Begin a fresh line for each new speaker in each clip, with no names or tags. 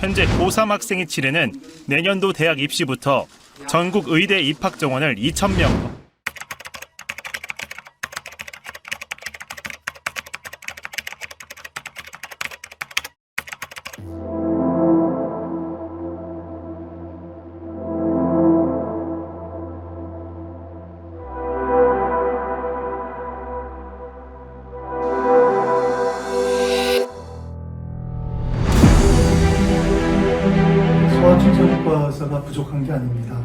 현재 고3 학생이 치르는 내년도 대학 입시부터 전국 의대 입학 정원을 2,000명.
소아출산과 의사가 부족한 게 아닙니다.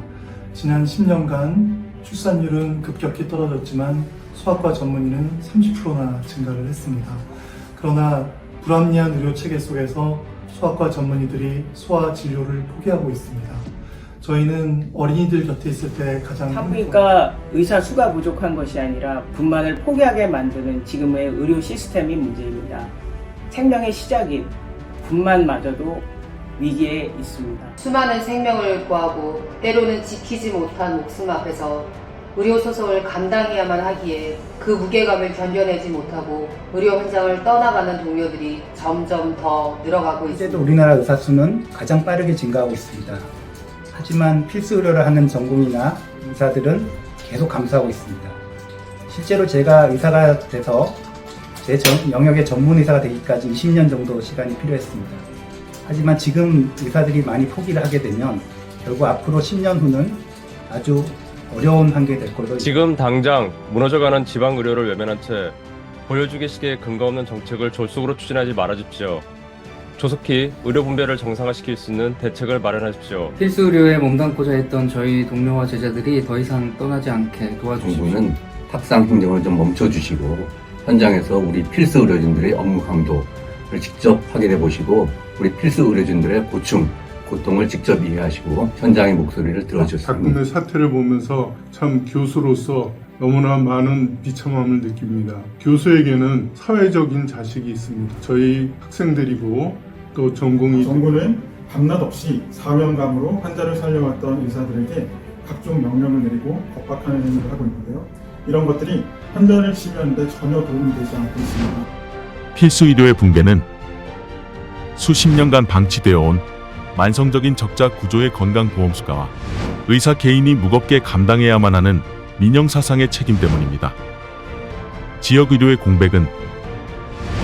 지난 10년간 출산율은 급격히 떨어졌지만 소아과 전문의는 30%나 증가를 했습니다. 그러나 불합리한 의료 체계 속에서 소아과 전문의들이 소아 진료를 포기하고 있습니다. 저희는 어린이들 곁에 있을 때 가장
산부인과 의사 수가 부족한 것이 아니라 분만을 포기하게 만드는 지금의 의료 시스템이 문제입니다. 생명의 시작인 분만마저도 위기에 있습니다.
수많은 생명을 구하고 때로는 지키지 못한 목숨 앞에서 의료소송을 감당해야만 하기에 그 무게감을 견뎌내지 못하고 의료 현장을 떠나가는 동료들이 점점 더 늘어가고 있습니다.
현재도 우리나라 의사 수는 가장 빠르게 증가하고 있습니다. 하지만 필수 의료를 하는 전공이나 의사들은 계속 감소하고 있습니다. 실제로 제가 의사가 돼서 제 영역의 전문 의사가 되기까지 20년 정도 시간이 필요했습니다. 하지만 지금 의사들이 많이 포기를 하게 되면 결국 앞으로 10년 후는 아주 어려운 한계가 될 걸로.
지금 당장 무너져가는 지방 의료를 외면한 채 보여주기식의 근거 없는 정책을 졸속으로 추진하지 말아주십시오. 조속히 의료 분배를 정상화시킬 수 있는 대책을 마련하십시오.
필수 의료에 몸담고자 했던 저희 동료와 제자들이 더 이상 떠나지 않게 도와주십시오.
정부는 탁상 행정을 좀 멈춰주시고 현장에서 우리 필수 의료진들의 업무 강도를 직접 확인해 보시고 우리 필수 의료진들의 고통을 직접 이해하시고 현장의 목소리를 들어주셨습니다.
박근혜 사태를 보면서 참 교수로서 너무나 많은 비참함을 느낍니다. 교수에게는 사회적인 자식이 있습니다. 저희 학생들이고 또
정부는 밤낮 없이 사명감으로 환자를 살려왔던 의사들에게 각종 명령을 내리고 겁박하는 행위를 하고 있는데요. 이런 것들이 환자를 치료하는데 전혀 도움이 되지 않고 있습니다.
필수 의료의 붕괴는 수십 년간 방치되어 온 만성적인 적자 구조의 건강보험수가와 의사 개인이 무겁게 감당해야만 하는 민영사상의 책임 때문입니다. 지역의료의 공백은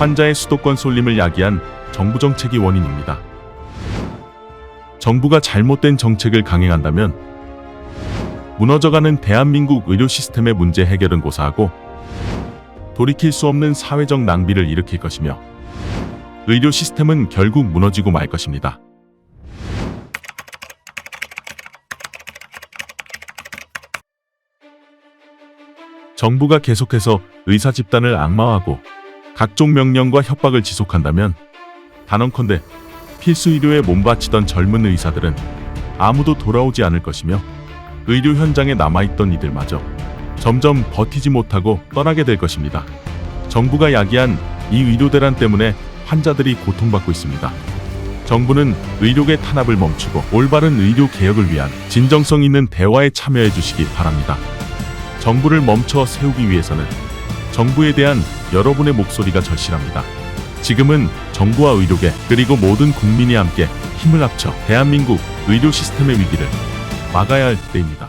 환자의 수도권 쏠림을 야기한 정부 정책이 원인입니다. 정부가 잘못된 정책을 강행한다면 무너져가는 대한민국 의료 시스템의 문제 해결은 고사하고 돌이킬 수 없는 사회적 낭비를 일으킬 것이며 의료 시스템은 결국 무너지고 말 것입니다. 정부가 계속해서 의사 집단을 악마화하고 각종 명령과 협박을 지속한다면 단언컨대 필수 의료에 몸바치던 젊은 의사들은 아무도 돌아오지 않을 것이며 의료 현장에 남아있던 이들마저 점점 버티지 못하고 떠나게 될 것입니다. 정부가 야기한 이 의료대란 때문에 환자들이 고통받고 있습니다. 정부는 의료계 탄압을 멈추고 올바른 의료 개혁을 위한 진정성 있는 대화에 참여해 주시기 바랍니다. 정부를 멈춰 세우기 위해서는 정부에 대한 여러분의 목소리가 절실합니다. 지금은 정부와 의료계 그리고 모든 국민이 함께 힘을 합쳐 대한민국 의료 시스템의 위기를 막아야 할 때입니다.